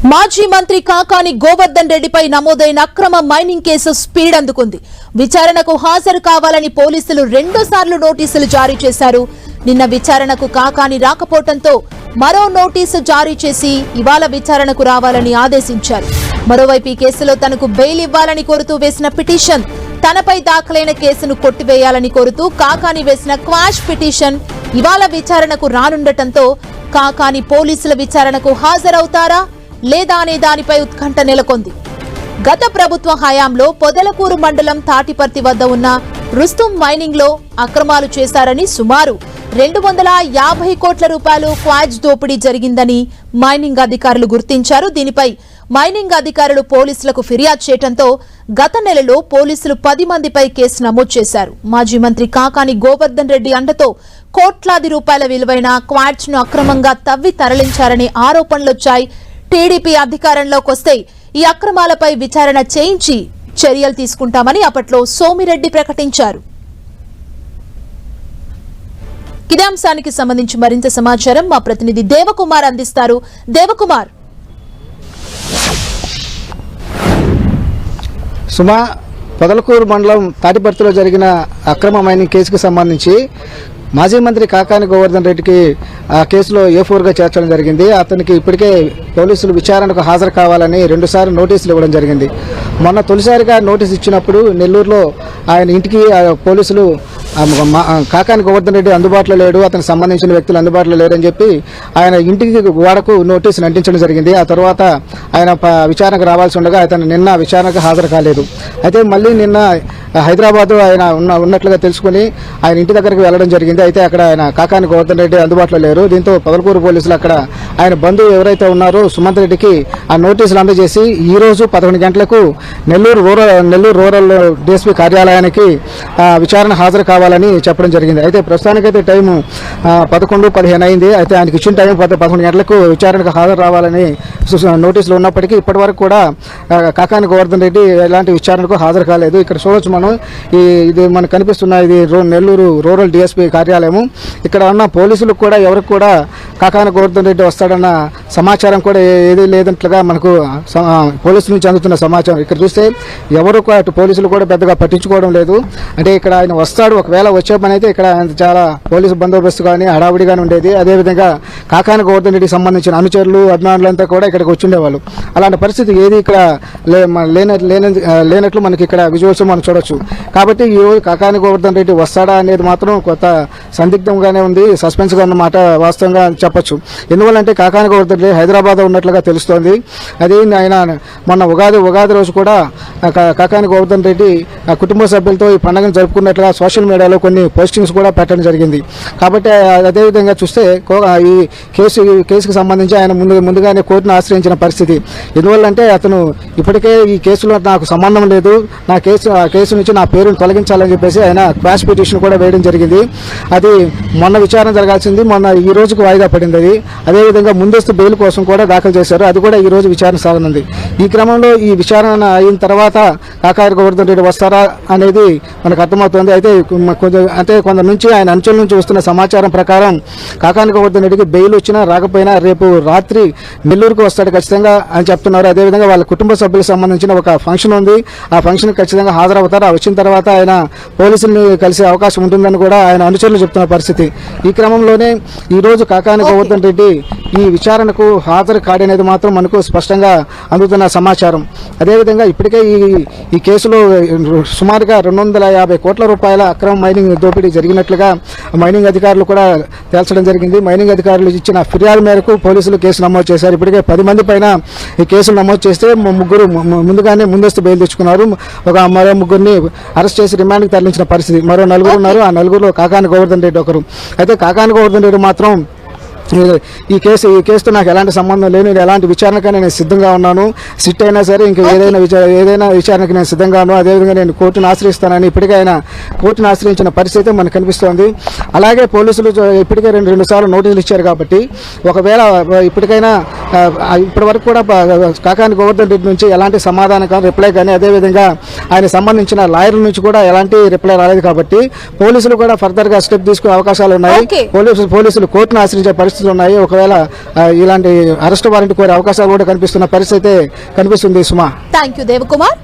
మాజీ మంత్రి కాకాని గోవర్ధన్ రెడ్డిపై నమోదైన అక్రమ మైనింగ్ కేసు స్పీడ్ అందుకుంది. విచారణకు హాజరు కావాలని పోలీసులు రెండోసార్లు నోటీసులు జారీ చేశారు. నిన్న విచారణకు కాకాని రాకపోవడంతో మరో నోటీసు జారీ చేసి ఇవాళ విచారణకు రావాలని ఆదేశించారు. మరోవైపు ఈ కేసులో తనకు బెయిల్ ఇవ్వాలని కోరుతూ వేసిన పిటిషన్, తనపై దాఖలైన కేసును కొట్టివేయాలని కోరుతూ కాకాని వేసిన క్వాష్ పిటిషన్ ఇవాళ విచారణకు రానుండటంతో కాకాని పోలీసుల విచారణకు హాజరవుతారా లేదా అనే దానిపై ఉత్కంఠ నెలకొంది. గత ప్రభుత్వ హయాంలో పొదలకూరు మండలం తాటిపర్తి వద్ద ఉన్న రుస్తుం మైనింగ్ లో అక్రమాలు చేశారని సుమారు 250 కోట్ల రూపాయలు క్వాజ్ దోపిడీ జరిగిందని మైనింగ్ అధికారులు గుర్తించారు. దీనిపై మైనింగ్ అధికారులు పోలీసులకు ఫిర్యాదు చేయడంతో గత నెలలో పోలీసులు 10 మందిపై కేసు నమోదు చేశారు. మాజీ మంత్రి కాకాని గోవర్ధన్ రెడ్డి అండతో కోట్లాది రూపాయల విలువైన క్వాడ్స్ ను అక్రమంగా తవ్వి తరలించారనే ఆరోపణలొచ్చాయి. టీడీపీ అధికారంలోకి వస్తే ఈ అక్రమాలపై విచారణ చేయించి చర్యలు తీసుకుంటామని అప్పట్లో సోమిరెడ్డి ప్రకటించారు. ఇదే అంశానికి సంబంధించి మరింత సమాచారం మా ప్రతినిధి దేవకుమార్ అందిస్తారు. దేవకుమార్, సుమా, పొదలకూరు మండలం తాటిపర్తిలో జరిగిన అక్రమ మైనింగ్ కేసుకు సంబంధించి మాజీ మంత్రి కాకాని గోవర్ధన్ రెడ్డికి ఆ కేసులో A4గా చేర్చడం జరిగింది. అతనికి ఇప్పటికే పోలీసులు విచారణకు హాజరు కావాలని 2 సార్లు నోటీసులు ఇవ్వడం జరిగింది. మొన్న తొలిసారిగా నోటీసు ఇచ్చినప్పుడు నెల్లూరులో ఆయన ఇంటికి పోలీసులు కాకాని గోవర్ధన్ రెడ్డి అందుబాటులో లేడు, అతనికి సంబంధించిన వ్యక్తులు అందుబాటులో లేరని చెప్పి ఆయన ఇంటికి గోడకు నోటీసులు అంటించడం జరిగింది. ఆ తర్వాత ఆయన విచారణకు రావాల్సి ఉండగా అతను నిన్న విచారణకు హాజరు కాలేదు. అయితే మళ్ళీ నిన్న హైదరాబాద్ ఆయన ఉన్నట్లుగా తెలుసుకుని ఆయన ఇంటి దగ్గరికి వెళ్లడం జరిగింది. అయితే అక్కడ ఆయన కాకాని గోవర్ధన్ రెడ్డి అందుబాటులో లేరు. దీంతో పొదలకూరు పోలీసులు అక్కడ ఆయన బంధువు ఎవరైతే ఉన్నారో సుమంత్ రెడ్డికి ఆ నోటీసులు అందజేసి ఈ రోజు 11 గంటలకు నెల్లూరు రూరల్ డీఎస్పీ కార్యాలయానికి విచారణ హాజరు కావాలని చెప్పడం జరిగింది. అయితే ప్రస్తుతానికైతే టైము 11:15 అయింది. అయితే ఆయనకి ఇచ్చిన టైం 11 గంటలకు విచారణకు హాజరు రావాలని నోటీసులు ఉన్నప్పటికీ ఇప్పటి వరకు కూడా కాకాని గోవర్ధన్ రెడ్డి ఎలాంటి విచారణకు హాజరు కాలేదు. ఇక్కడ చూడొచ్చు మనం, ఇది మనకు కనిపిస్తున్న ఇది నెల్లూరు రూరల్ డీఎస్పీ కార్యాలయము. ఇక్కడ ఉన్న పోలీసులకు కూడా ఎవరికి కూడా కాకాని గోవర్ధన్ రెడ్డి వస్తాడన్న సమాచారం కూడా ఏదీ లేదంట్లుగా మనకు పోలీసుల నుంచి అందుతున్న సమాచారం. ఇక్కడ చూస్తే ఎవరు అటు పోలీసులు కూడా పెద్దగా పట్టించుకోవడం లేదు. అంటే ఇక్కడ ఆయన వస్తాడు, ఒకవేళ వచ్చే పని అయితే ఇక్కడ చాలా పోలీసు బందోబస్తు కానీ హడావుడిగానే ఉండేది. అదేవిధంగా కాకాని గోవర్ధన్ రెడ్డికి సంబంధించిన అనుచరులు అభిమానులంతా కూడా ఇక్కడికి వచ్చిండేవాళ్ళు. అలాంటి పరిస్థితి ఏది ఇక్కడ లేనట్లు మనకి ఇక్కడ విజువల్స్ మనం చూడొచ్చు. కాబట్టి ఈ రోజు కాకాని గోవర్ధన్ రెడ్డి వస్తాడా అనేది మాత్రం కొంత సందిగ్ధంగానే ఉంది, సస్పెన్స్గా ఉన్నమాట వాస్తవంగా చెప్పొచ్చు. ఎందువల్లంటే కాకాని గోవర్ధన్ రెడ్డి హైదరాబాద్ ఉన్నట్లుగా తెలుస్తోంది. అదే ఆయన మొన్న ఉగాది రోజు కూడా కాకాని గోవర్ధన్ రెడ్డి కుటుంబ సభ్యులతో ఈ పండుగను జరుపుకున్నట్లుగా సోషల్ మీడియాలో కొన్ని పోస్టింగ్స్ కూడా పెట్టడం జరిగింది. కాబట్టి అదేవిధంగా చూస్తే ఈ కేసుకు సంబంధించి ఆయన ముందుగానే కోర్టును ఆశ్రయించిన పరిస్థితి. ఎందువల్లంటే అతను ఇప్పటికే ఈ కేసులో నాకు సంబంధం లేదు, ఆ కేసు నుంచి నా పేరును తొలగించాలని చెప్పేసి ఆయన క్వాష్ పిటిషన్ కూడా వేయడం జరిగింది. అది మొన్న విచారణ జరగాల్సింది మొన్న ఈ రోజుకు వాయిదా పడింది. అది అదేవిధంగా ముందస్తు బెయిల్ కోసం కూడా దాఖలు చేశారు. అది కూడా ఈ రోజు విచారణ సాగనుంది. ఈ క్రమంలో ఈ విచారణ అయిన తర్వాత కాకాని గోవర్ధన్ రెడ్డి వస్తారా అనేది మనకు అర్థమవుతుంది. అయితే కొందరి నుంచి ఆయన అంచెల నుంచి వస్తున్న సమాచారం ప్రకారం కాకాని గోవర్ధన్ రెడ్డికి బెయిల్ వచ్చినా రాకపోయినా రేపు రాత్రి నెల్లూరుకు వస్తాడు ఖచ్చితంగా అని చెప్తున్నారు. అదేవిధంగా వాళ్ళ కుటుంబ సభ్యులకు సంబంధించిన ఒక ఫంక్షన్ ఉంది, ఆ ఫంక్షన్ ఖచ్చితంగా హాజరవుతారు. ఆ వచ్చిన తర్వాత ఆయన పోలీసుల్ని కలిసే అవకాశం ఉంటుందని కూడా ఆయన అనుచరులు చెప్తున్న పరిస్థితి. ఈ క్రమంలోనే ఈ రోజు కాకాని గోవర్ధన్ రెడ్డి ఈ విచారణకు హాజరు కాడనేది మాత్రం మనకు స్పష్టంగా అందుతున్న సమాచారం. అదేవిధంగా ఇప్పటికే ఈ కేసులో సుమారుగా 250 కోట్ల రూపాయల అక్రమ మైనింగ్ దోపిడీ జరిగినట్లుగా మైనింగ్ అధికారులు కూడా తేల్చడం జరిగింది. మైనింగ్ అధికారులు ఇచ్చిన ఫిర్యాదు మేరకు పోలీసులు కేసు నమోదు చేశారు. ఇప్పటికే 10 మంది పైన ఈ కేసులు నమోదు చేస్తే ముగ్గురు ముందుగానే ముందస్తు బెయిల్ తెచ్చుకున్నారు. మరో ముగ్గురిని అరెస్ట్ చేసి రిమాండ్కి తరలించిన పరిస్థితి. మరో 4 ఉన్నారు. ఆ 4గురిలో కాకాని గోవర్ధన్ రెడ్డి ఒకరు. అయితే కాకాని గోవర్ధన్ రెడ్డి మాత్రం ఈ కేసుతో నాకు ఎలాంటి సంబంధం లేదు, నేను ఎలాంటి విచారణకైనా నేను సిద్ధంగా ఉన్నాను, సిట్ అయినా సరే ఇంకా ఏదైనా విచారణకి నేను సిద్ధంగా ఉన్నాను, అదేవిధంగా నేను కోర్టును ఆశ్రయిస్తానని ఇప్పటికే ఆయన కోర్టును ఆశ్రయించిన పరిస్థితి మనకు కనిపిస్తోంది. అలాగే పోలీసులు ఇప్పటికే 2 సార్లు నోటీసులు ఇచ్చారు. కాబట్టి ఒకవేళ ఇప్పటికైనా ఇప్పటి వరకు కూడా కాకాని గోవర్ధన్ రెడ్డి నుంచి ఎలాంటి సమాధానం కానీ రిప్లై కానీ అదేవిధంగా ఆయన సంబంధించిన లాయర్ల నుంచి కూడా ఎలాంటి రిప్లై రాలేదు. కాబట్టి పోలీసులు కూడా ఫర్దర్గా స్టెప్ తీసుకునే అవకాశాలు ఉన్నాయి. పోలీసులు కోర్టును ఆశ్రయించే పరిస్థితి పరిస్థితులు ఉన్నాయి. ఒకవేళ ఇలాంటి అరెస్ట్ వారెంట్ కోరే అవకాశాలు కూడా కనిపిస్తున్న పరిస్థితి అయితే కనిపిస్తుంది. సుమా, థ్యాంక్ యూ దేవకుమార్.